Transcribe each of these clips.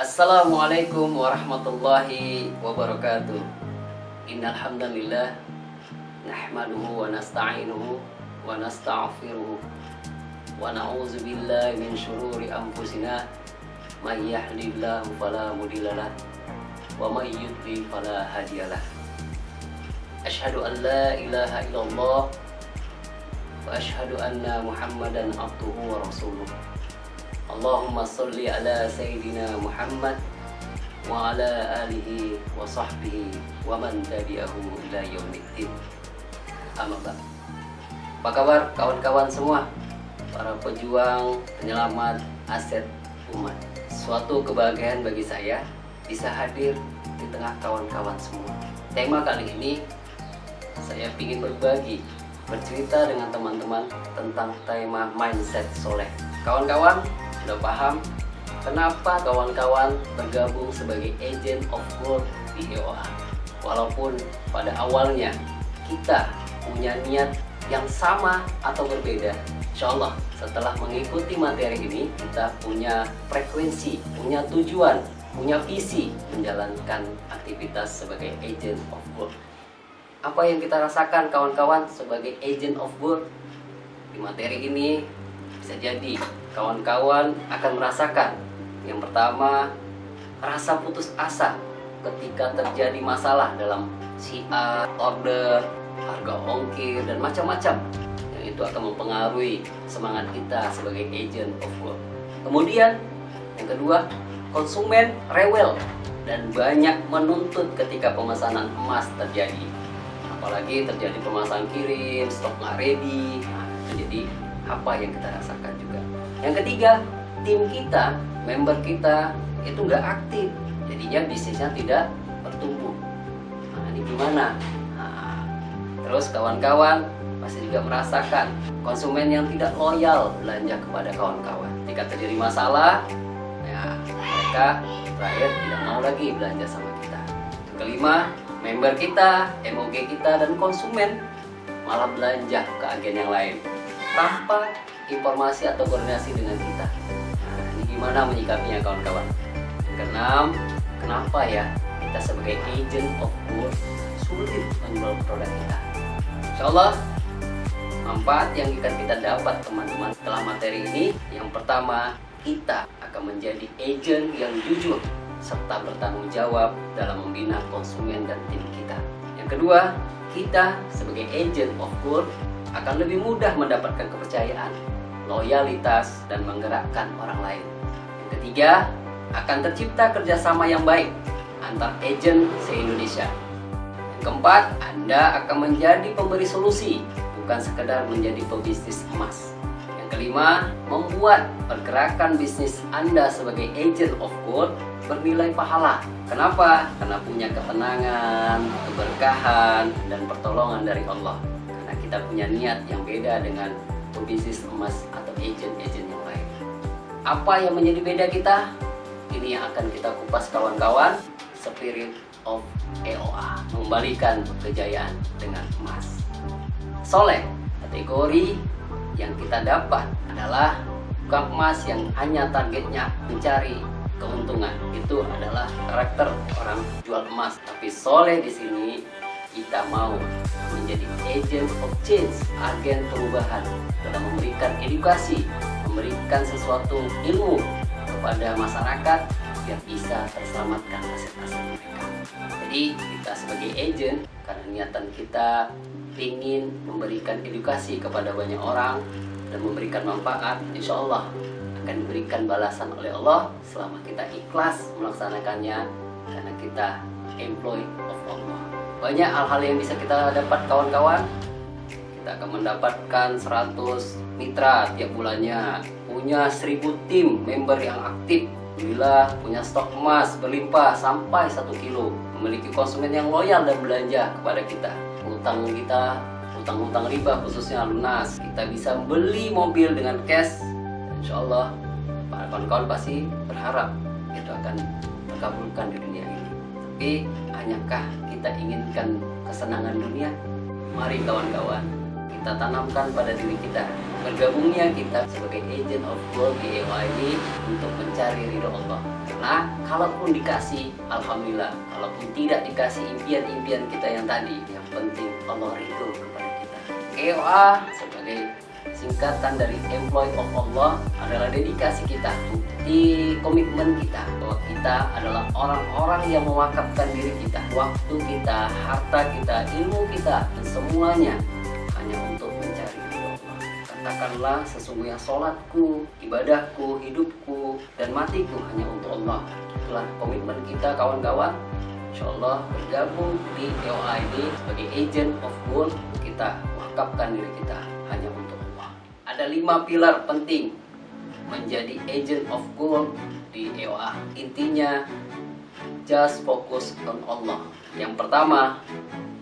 Assalamualaikum warahmatullahi wabarakatuh. Innal hamdalillah nahmaduhu wa nasta'inuhu wa nasta'firuhu wa na'udzu billahi min syururi anfusina may yahdihillahu fala mudhillalah wa may yudlil fala hadiyalah. Asyhadu an la ilaha illallah wa asyhadu anna Muhammadan abduhu wa rasuluh. Allahumma sholli ala Sayyidina Muhammad wa ala alihi wa sahbihi wa man tabi'ahu ila yaumiddin. Amma ba'd. Apa kabar kawan-kawan semua? Para pejuang penyelamat aset umat. Suatu kebahagiaan bagi saya bisa hadir di tengah kawan-kawan semua. Tema kali ini saya ingin berbagi, bercerita dengan teman-teman tentang tema mindset soleh. Kawan-kawan sudah paham kenapa kawan-kawan bergabung sebagai agent of growth di EOA. Walaupun pada awalnya kita punya niat yang sama atau berbeda, insya Allah setelah mengikuti materi ini kita punya frekuensi, punya tujuan, punya visi menjalankan aktivitas sebagai agent of growth. Apa yang kita rasakan kawan-kawan sebagai agent of growth di materi ini? Bisa jadi kawan-kawan akan merasakan yang pertama, rasa putus asa ketika terjadi masalah dalam CA, order, harga ongkir, dan macam-macam yang itu akan mempengaruhi semangat kita sebagai agent of growth. Kemudian yang kedua, konsumen rewel dan banyak menuntut ketika pemesanan emas terjadi, apalagi terjadi pemasangan kirim, stok nggak ready. Jadi apa yang kita rasakan juga. Yang ketiga, tim kita, member kita itu nggak aktif, jadinya bisnisnya tidak bertumbuh. Nah, ini gimana? Nah, terus kawan-kawan pasti juga merasakan konsumen yang tidak loyal belanja kepada kawan-kawan. Jika terjadi masalah, ya mereka terakhir tidak mau lagi belanja sama kita. Yang kelima, member kita, MOG kita, dan konsumen malah belanja ke agen yang lain tanpa informasi atau koordinasi dengan kita. Nah, ini gimana menyikapinya kawan-kawan? Yang keenam, kenapa ya kita sebagai agent of growth sulit menjual produk kita? Insya Allah manfaat yang akan kita dapat teman-teman setelah materi ini, yang pertama, kita akan menjadi agent yang jujur serta bertanggung jawab dalam membina konsumen dan tim kita. Yang kedua, kita sebagai agent of growth akan lebih mudah mendapatkan kepercayaan, loyalitas, dan menggerakkan orang lain. Yang ketiga, akan tercipta kerjasama yang baik antar agen se-Indonesia. Yang keempat, Anda akan menjadi pemberi solusi, bukan sekedar menjadi pebisnis emas. Yang kelima, membuat pergerakan bisnis Anda sebagai agent of growth bernilai pahala. Kenapa? Karena punya ketenangan, keberkahan, dan pertolongan dari Allah. Karena kita punya niat yang beda dengan pebisnis emas atau agent-agent yang lain. Apa yang menjadi beda kita? Ini yang akan kita kupas kawan-kawan. Spirit of EOA, mengembalikan kejayaan dengan emas. Soleh, kategori yang kita dapat adalah bukan emas yang hanya targetnya mencari keuntungan. Itu adalah karakter orang jual emas. Tapi soleh di sini kita mau menjadi agent of change, agen perubahan dalam memberikan edukasi, memberikan sesuatu ilmu kepada masyarakat biar bisa terselamatkan aset-aset mereka. Jadi kita sebagai agent, karena niatan kita ingin memberikan edukasi kepada banyak orang dan memberikan manfaat, insya Allah akan diberikan balasan oleh Allah selama kita ikhlas melaksanakannya, karena kita employee of Allah. Banyak hal-hal yang bisa kita dapat kawan-kawan. Kita akan mendapatkan 100 mitra tiap bulannya, punya 1000 tim member yang aktif, alhamdulillah punya stok emas berlimpah sampai 1 kilo, memiliki konsumen yang loyal dan belanja kepada kita. Utang riba khususnya lunas. Kita bisa beli mobil dengan cash. Insya Allah para kawan-kawan pasti berharap itu akan terkabulkan di dunia ini. Tapi hanyakah kita inginkan kesenangan dunia? Mari kawan-kawan, kita tanamkan pada diri kita bergabungnya kita sebagai agent of gold di EOA ini untuk mencari ridho Allah. Karena kalaupun dikasih, alhamdulillah. Kalaupun tidak dikasih impian-impian kita yang tadi, yang penting Allah ridho kepada kita. EOA sebagai singkatan dari Employee of Allah adalah dedikasi kita, bukti komitmen kita bahwa kita adalah orang-orang yang mewakafkan diri kita, waktu kita, harta kita, ilmu kita, dan semuanya hanya untuk mencari ridho Allah. Katakanlah, sesungguhnya sholatku, ibadahku, hidupku, dan matiku hanya untuk Allah. Itulah komitmen kita kawan-kawan. Insyaallah bergabung di EOA ini sebagai agent of gold, kita wakafkan diri kita hanya untuk Allah. Ada 5 pilar penting menjadi agent of gold di EOA. Intinya, just focus on Allah. Yang pertama,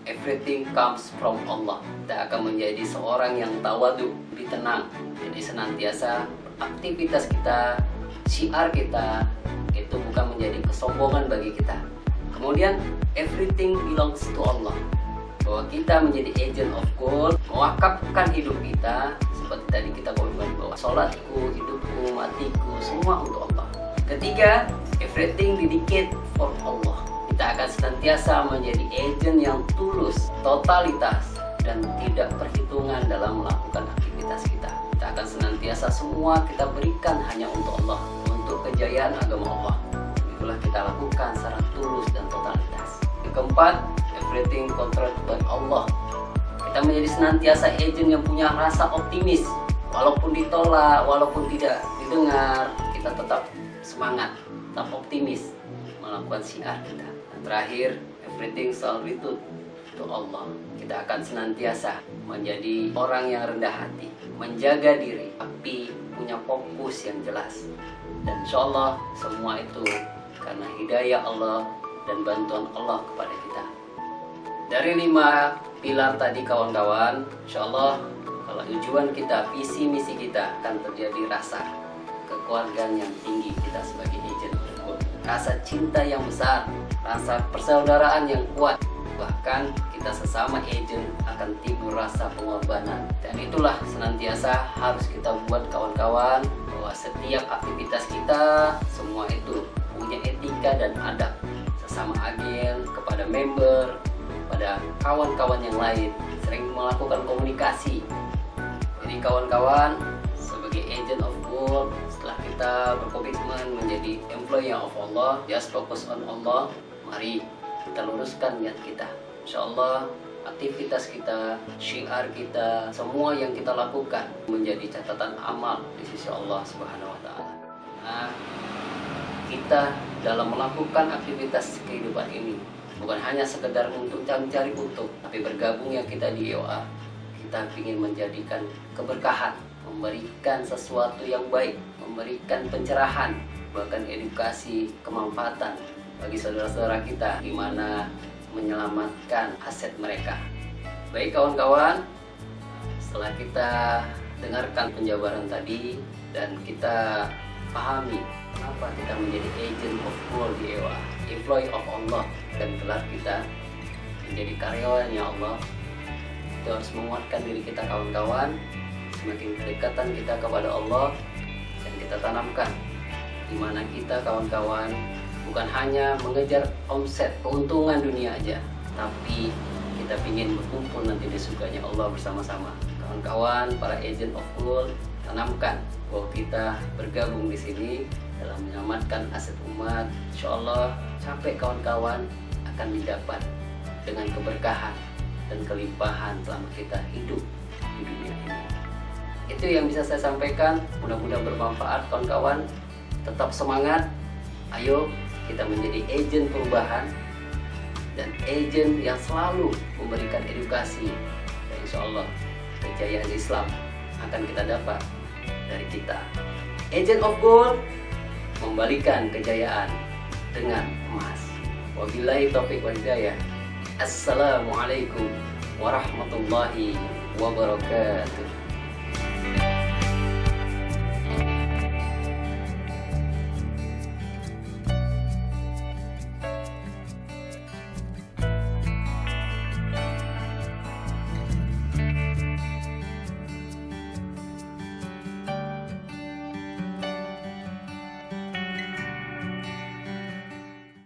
everything comes from Allah. Kita akan menjadi seorang yang tawadu, lebih tenang. Jadi senantiasa aktivitas kita, syiar kita itu bukan menjadi kesombongan bagi kita. Kemudian everything belongs to Allah. Bahwa kita menjadi agent of gold, mewakafkan hidup kita seperti tadi kita komitmen bahwa sholatku, hidupku, matiku semua untuk Allah. Ketiga, everything dedicate for Allah. Kita akan senantiasa menjadi agent yang tulus, totalitas, dan tidak perhitungan dalam melakukan aktivitas kita. Kita akan senantiasa semua kita berikan hanya untuk Allah, untuk kejayaan agama Allah. Itulah kita lakukan secara tulus dan totalitas. Yang keempat, everything controlled by Allah. Kita menjadi senantiasa agent yang punya rasa optimis. Walaupun ditolak, walaupun tidak didengar, kita tetap semangat, tetap optimis melakukan syiar kita. Dan terakhir, everything shall return to Allah. Kita akan senantiasa menjadi orang yang rendah hati, menjaga diri, tapi punya fokus yang jelas. Dan insyaallah semua itu karena hidayah Allah dan bantuan Allah kepada kita. Dari 5 pilar tadi kawan-kawan, insyaallah kalau tujuan kita, visi misi kita akan terjadi rasa kekeluargaan yang tinggi kita sebagai agent of gold. Rasa cinta yang besar, rasa persaudaraan yang kuat, bahkan kita sesama agent akan timbul rasa pengorbanan. Dan itulah senantiasa harus kita buat kawan-kawan, bahwa setiap aktivitas kita semua itu punya etika dan adab sesama agen, kepada member, pada kawan-kawan yang lain, sering melakukan komunikasi. Jadi kawan-kawan, sebagai agent of gold, setelah kita berkomitmen menjadi employee of Allah, just focus on Allah, mari kita luruskan niat kita. Insyaallah aktivitas kita, syiar kita, semua yang kita lakukan menjadi catatan amal di sisi Allah Subhanahu wa taala. Nah, kita dalam melakukan aktivitas kehidupan ini bukan hanya sekedar untuk mencari untung, tapi bergabungnya kita di EOA, kita ingin menjadikan keberkahan, memberikan sesuatu yang baik, memberikan pencerahan, bahkan edukasi, kemanfaatan bagi saudara-saudara kita, di mana menyelamatkan aset mereka. Baik kawan-kawan, setelah kita dengarkan penjabaran tadi dan kita pahami kenapa kita menjadi agent of gold di EOA, employee of Allah, dan gelar kita menjadi karyawannya Allah, itu harus menguatkan diri kita kawan-kawan. Semakin kedekatan kita kepada Allah dan kita tanamkan, di mana kita kawan-kawan bukan hanya mengejar omset, keuntungan dunia aja, tapi kita ingin berkumpul nanti di surganya Allah bersama-sama. Kawan-kawan, para agent of gold, tanamkan bahwa kita bergabung di sini dalam menyelamatkan aset umat. Insyaallah capek kawan-kawan akan didapat dengan keberkahan dan kelimpahan selama kita hidup di dunia ini. Itu yang bisa saya sampaikan, mudah-mudahan bermanfaat kawan-kawan. Tetap semangat, ayo kita menjadi agen perubahan dan agen yang selalu memberikan edukasi. Dan insyaallah kejayaan Islam akan kita dapat dari kita. Agent of gold membalikan kejayaan dengan emas. Wabillahi taufiq wal hidayah. Assalamualaikum warahmatullahi wabarakatuh.